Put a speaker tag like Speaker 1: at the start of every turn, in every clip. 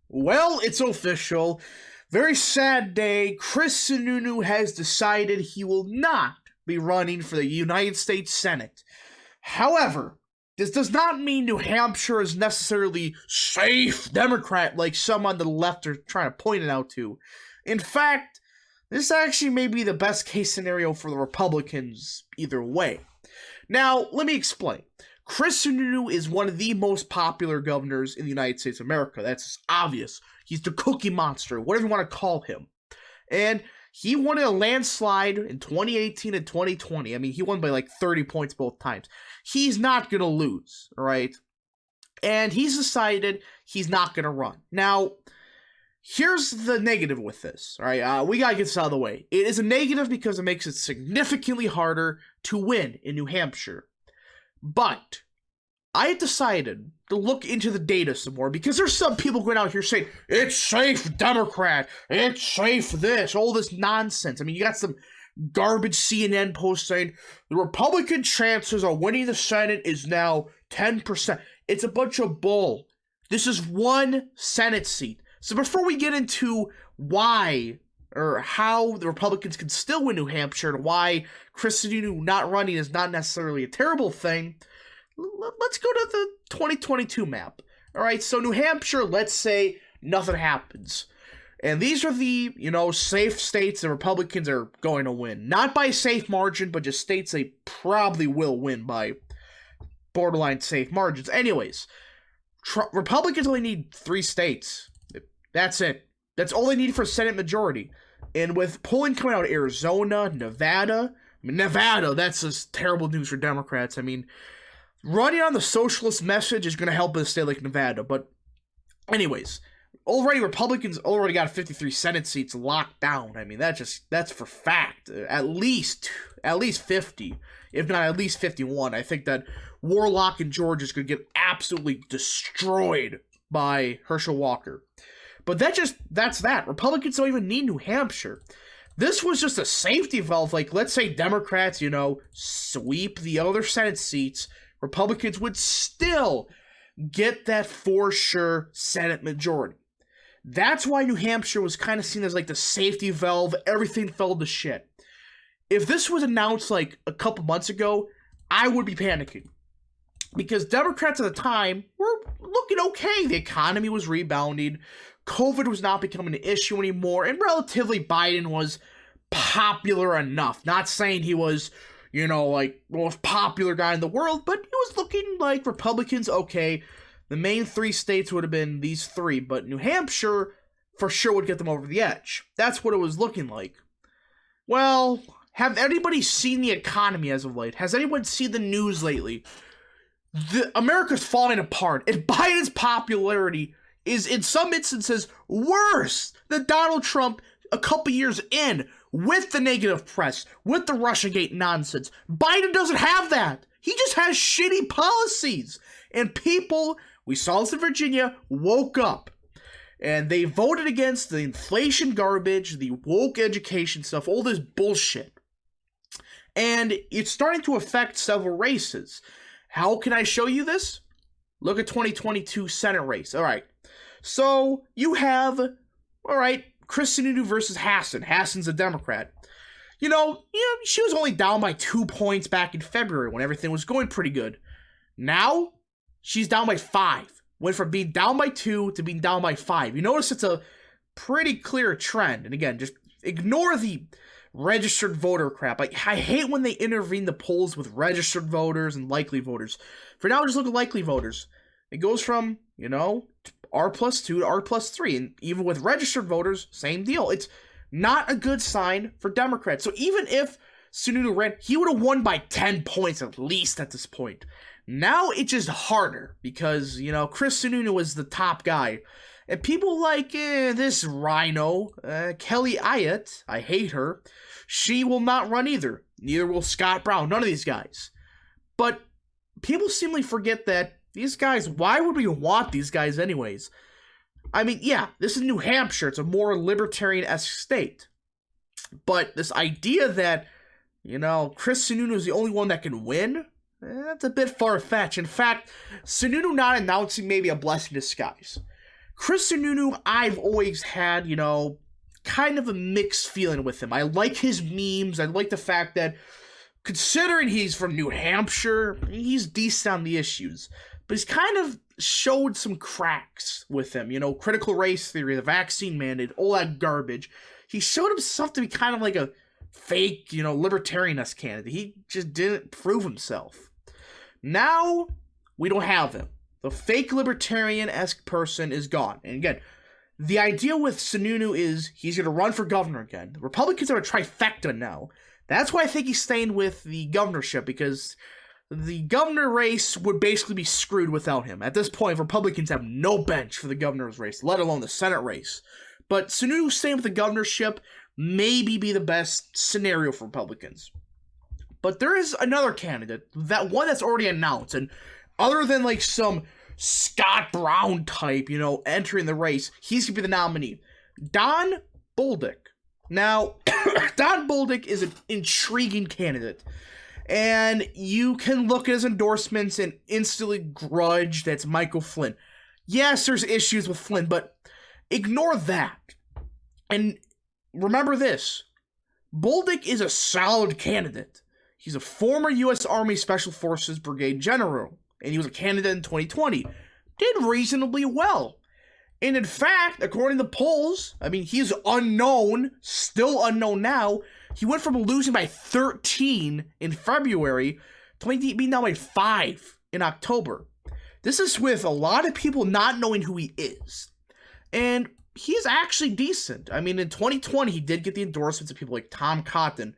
Speaker 1: Well, it's official. Very sad day. Chris Sununu has decided he will not be running for the United States Senate. However, this does not mean New Hampshire is necessarily safe Democrat like some on the left are trying to point it out to. In fact, this actually may be the best case scenario for the Republicans either way. Now, let me explain. Chris Sununu is one of the most popular governors in the United States of America. That's obvious. He's the Cookie Monster, whatever you want to call him. And he won in a landslide in 2018 and 2020. I mean, he won by like 30 points both times. He's not going to lose, all right? And he's decided he's not going to run. Now, here's the negative with this, all right? We got to get this out of the way. It is a negative because it makes it significantly harder to win in New Hampshire. But I had decided to look into the data some more because there's some people going out here saying, it's safe Democrat, it's safe this, all this nonsense. I mean, you got some garbage CNN post saying the Republican chances of winning the Senate is now 10%. It's a bunch of bull. This is one Senate seat. So before we get into why or how the Republicans can still win New Hampshire and why Chris Sununu not running is not necessarily a terrible thing, let's go to the 2022 map. All right, so New Hampshire, let's say nothing happens. And these are the, safe states the Republicans are going to win. Not by a safe margin, but just states they probably will win by borderline safe margins. Anyways, Republicans only need 3 states. That's it. That's all they need for a Senate majority. And with polling coming out of Arizona, Nevada, that's just terrible news for Democrats. I mean, running on the socialist message is going to help a state like Nevada. But anyways, Republicans already got 53 Senate seats locked down. I mean, that's for fact. At least 50, if not at least 51. I think that Warlock in Georgia is going to get absolutely destroyed by Herschel Walker. But that's that. Republicans don't even need New Hampshire. This was just a safety valve. Like, let's say Democrats, sweep the other Senate seats. Republicans would still get that for sure Senate majority. That's why New Hampshire was kind of seen as like the safety valve. Everything fell to shit. If this was announced like a couple months ago, I would be panicking. Because Democrats at the time were looking okay. The economy was rebounding. COVID was not becoming an issue anymore, and relatively Biden was popular enough. Not saying he was, like the most popular guy in the world, but he was looking like Republicans, okay. The main 3 states would have been these 3, but New Hampshire for sure would get them over the edge. That's what it was looking like. Well, have anybody seen the economy as of late? Has anyone seen the news lately? America's falling apart, and Biden's popularity is in some instances worse than Donald Trump a couple years in with the negative press, with the Russiagate nonsense. Biden doesn't have that. He just has shitty policies. And people, we saw this in Virginia, woke up. And they voted against the inflation garbage, the woke education stuff, all this bullshit. And it's starting to affect several races. How can I show you this? Look at 2022 Senate race. All right. So you have, Chris Sununu versus Hassan. Hassan's a Democrat. She was only down by 2 points back in February when everything was going pretty good. Now, she's down by 5. Went from being down by 2 to being down by 5. You notice it's a pretty clear trend. And again, just ignore the registered voter crap. I hate when they intervene the polls with registered voters and likely voters. For now, just look at likely voters. It goes from, R+2 to R+3. And even with registered voters, same deal. It's not a good sign for Democrats. So even if Sununu ran, he would have won by 10 points at least at this point. Now it's just harder because, Chris Sununu was the top guy. And people like this rhino, Kelly Ayotte, I hate her, she will not run either. Neither will Scott Brown, none of these guys. But people seemingly forget that these guys, why would we want these guys anyways? I mean, yeah, this is New Hampshire. It's a more libertarian-esque state. But this idea that, Chris Sununu is the only one that can win, that's a bit far-fetched. In fact, Sununu not announcing maybe a blessing in disguise. Chris Sununu, I've always had, kind of a mixed feeling with him. I like his memes. I like the fact that, considering he's from New Hampshire, he's decent on the issues. But he's kind of showed some cracks with him. Critical race theory, the vaccine mandate, all that garbage. He showed himself to be kind of like a fake, libertarian-esque candidate. He just didn't prove himself. Now, we don't have him. The fake libertarian-esque person is gone. And again, the idea with Sununu is he's going to run for governor again. The Republicans are a trifecta now. That's why I think he's staying with the governorship, because the governor race would basically be screwed without him. At this point, Republicans have no bench for the governor's race, let alone the Senate race. But Sununu staying with the governorship maybe be the best scenario for Republicans. But there is another candidate, that one that's already announced, and other than like some Scott Brown type, entering the race, he's going to be the nominee. Don Bolduc. Now, Don Bolduc is an intriguing candidate. And you can look at his endorsements and instantly grudge that's Michael Flynn. Yes, there's issues with Flynn, but ignore that. And remember this. Bolduc is a solid candidate. He's a former U.S. Army Special Forces Brigade General, and he was a candidate in 2020. Did reasonably well. And in fact, according to polls, he's unknown, still unknown now. He went from losing by 13 in February to being down by 5 in October. This is with a lot of people not knowing who he is. And he's actually decent. In 2020, he did get the endorsements of people like Tom Cotton,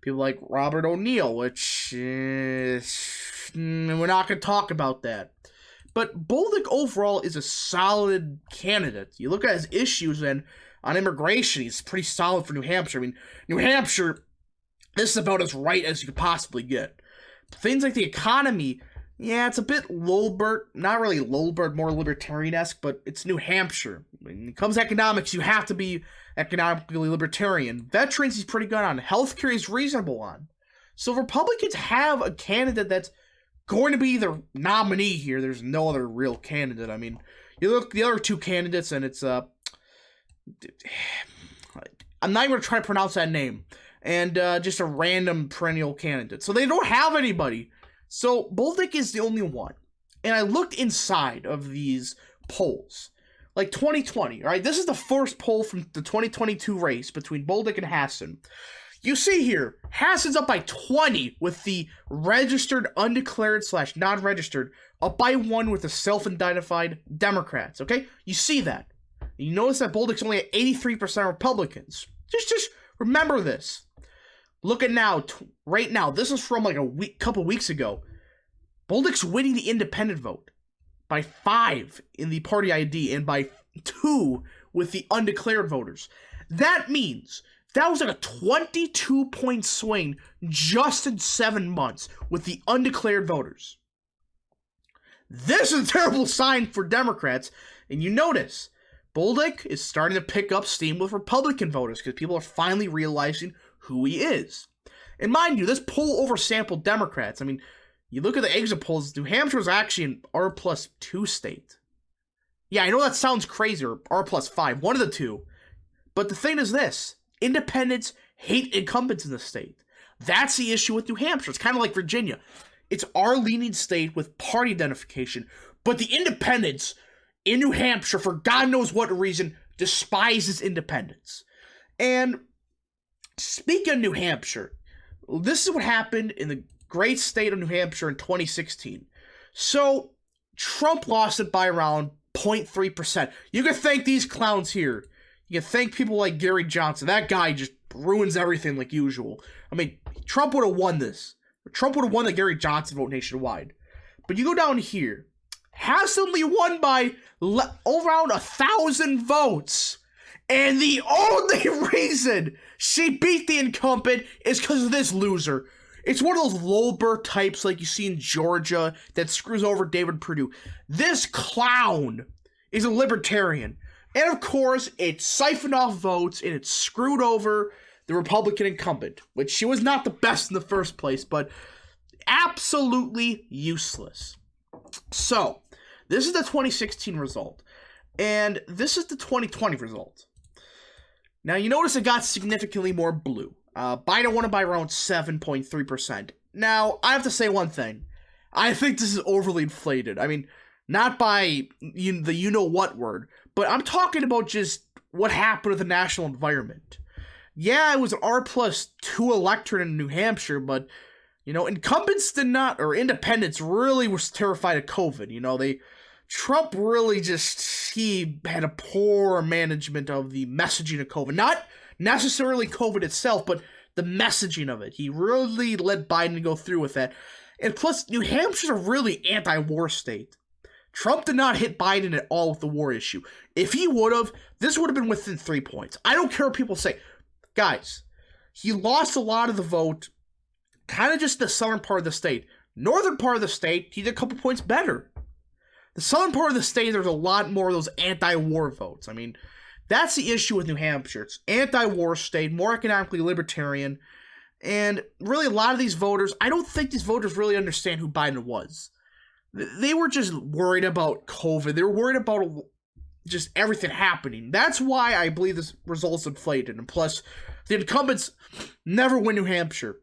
Speaker 1: people like Robert O'Neill, which we're not going to talk about that. But Bolduc overall is a solid candidate. You look at his issues, and on immigration, he's pretty solid for New Hampshire. New Hampshire, this is about as right as you could possibly get. Things like the economy, yeah, it's a bit Lulbert, not really Lulbert, more libertarian-esque, but it's New Hampshire. When it comes to economics, you have to be economically libertarian. Veterans, he's pretty good on. Healthcare, he's reasonable on. So Republicans have a candidate that's going to be the nominee here. There's no other real candidate. You look at the other two candidates, and it's I'm not even going to try to pronounce that name. And just a random perennial candidate. So they don't have anybody. So Bolduc is the only one. And I looked inside of these polls. Like 2020, all right? This is the first poll from the 2022 race between Bolduc and Hassan. You see here, Hassan's up by 20 with the registered, undeclared / non-registered, up by 1 with the self-identified Democrats, okay? You see that. You notice that Bolduc's only at 83% Republicans. Just remember this. Look at now, right now, this is from like a couple weeks ago. Bolduc's winning the independent vote by 5 in the party ID and by 2 with the undeclared voters. That means that was like a 22-point swing just in 7 months with the undeclared voters. This is a terrible sign for Democrats. And you notice, Bolduc is starting to pick up steam with Republican voters because people are finally realizing who he is. And mind you, this poll oversampled Democrats. You look at the exit polls, New Hampshire is actually an R+2 state. Yeah, I know that sounds crazy, or R+5, one of the two. But the thing is this. Independents hate incumbents in the state. That's the issue with New Hampshire. It's kind of like Virginia. It's our leaning state with party identification, but the independents in New Hampshire, for God knows what reason, despises independents. And speaking of New Hampshire, this is what happened in the great state of New Hampshire in 2016. So Trump lost it by around 0.3%. You can thank these clowns here. You can thank people like Gary Johnson. That guy just ruins everything like usual. Trump would have won this. Trump would have won the Gary Johnson vote nationwide. But you go down here. Hassan won by around 1,000 votes. And the only reason she beat the incumbent is because of this loser. It's one of those Lulbert types like you see in Georgia that screws over David Perdue. This clown is a libertarian. And of course, it siphoned off votes and it screwed over the Republican incumbent, which she was not the best in the first place, but absolutely useless. So, this is the 2016 result. And this is the 2020 result. Now, you notice it got significantly more blue. Biden won it by around 7.3%. Now, I have to say one thing. I think this is overly inflated. I mean, not by the you-know-what word, but I'm talking about just what happened with the national environment. Yeah, it was an R+2 electorate in New Hampshire, but, incumbents did not, or independents really was terrified of COVID. Trump really he had a poor management of the messaging of COVID. Not necessarily COVID itself, but the messaging of it. He really let Biden go through with that. And plus, New Hampshire's a really anti-war state. Trump did not hit Biden at all with the war issue. If he would have, this would have been within 3 points. I don't care what people say. Guys, he lost a lot of the vote, kind of just the southern part of the state. Northern part of the state, he did a couple points better. The southern part of the state, there's a lot more of those anti-war votes. I mean, that's the issue with New Hampshire. It's anti-war state, more economically libertarian, and really a lot of these voters, I don't think these voters really understand who Biden was. They were just worried about COVID. They were worried about just everything happening. That's why I believe this result's inflated. And plus, the incumbents never win New Hampshire.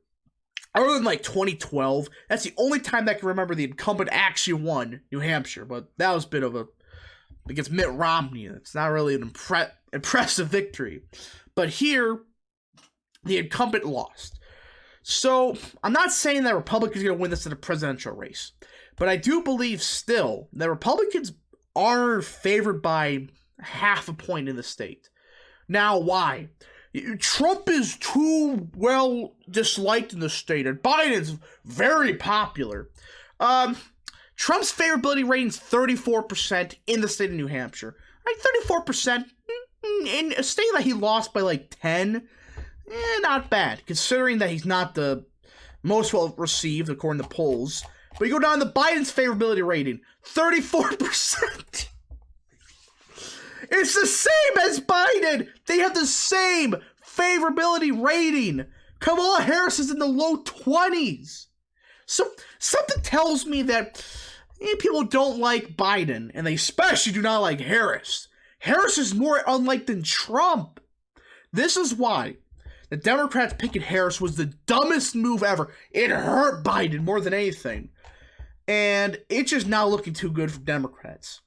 Speaker 1: Other than 2012, that's the only time that I can remember the incumbent actually won New Hampshire. But that was a bit of against Mitt Romney. It's not really an impressive victory. But here, the incumbent lost. So, I'm not saying that Republicans are going to win this in a presidential race. But I do believe still that Republicans are favored by half a point in the state. Now, why? Trump is too well disliked in the state, and Biden's very popular. Trump's favorability rating is 34% in the state of New Hampshire. Right, 34% in a state that he lost by 10. Not bad, considering that he's not the most well received according to polls. But you go down to Biden's favorability rating, 34%. It's the same as Biden. They have the same favorability rating. Kamala Harris is in the low 20s. So something tells me that people don't like Biden, and they especially do not like Harris. Harris is more unliked than Trump. This is why the Democrats picking Harris was the dumbest move ever. It hurt Biden more than anything. And it's just now looking too good for Democrats.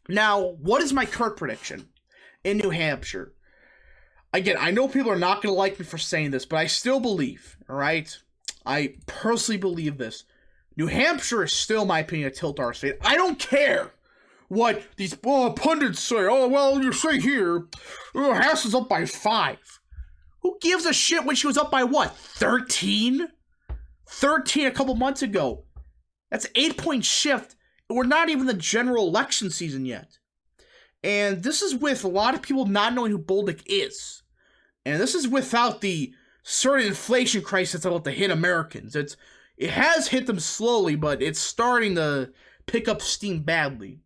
Speaker 1: Now, what is my current prediction in New Hampshire? Again, I know people are not going to like me for saying this, but I still believe, all right? I personally believe this. New Hampshire is still, in my opinion, a tilt-our state. I don't care what these pundits say. Oh, well, you say here, Harris is up by 5. Who gives a shit when she was up by what, 13? 13 a couple months ago. That's an 8-point shift. We're not even in the general election season yet. And this is with a lot of people not knowing who Bolduc is. And this is without the certain inflation crisis that's about to hit Americans. It has hit them slowly, but it's starting to pick up steam badly.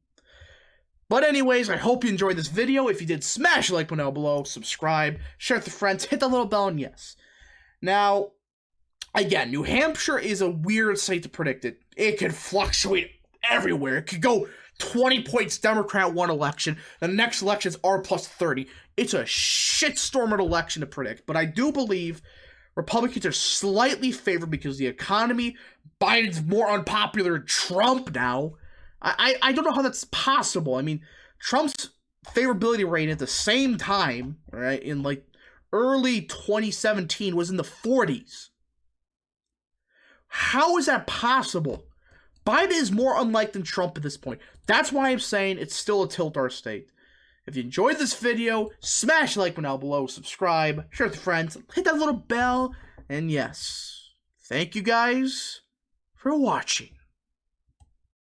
Speaker 1: But anyways, I hope you enjoyed this video. If you did, smash the like button down below, subscribe, share it with friends, hit the little bell, and yes. Now, again, New Hampshire is a weird state to predict it. It can fluctuate everywhere. It could go 20 points Democrat one election. The next election is R+30. It's a shitstorm of an election to predict. But I do believe Republicans are slightly favored because of the economy. Biden's more unpopular than Trump now. I don't know how that's possible. I mean, Trump's favorability rate at the same time, right, in early 2017 was in the 40s. How is that possible? Biden is more unliked than Trump at this point. That's why I'm saying it's still a tilt-our state. If you enjoyed this video, smash the like button down below, subscribe, share with your friends, hit that little bell, and yes, thank you guys for watching.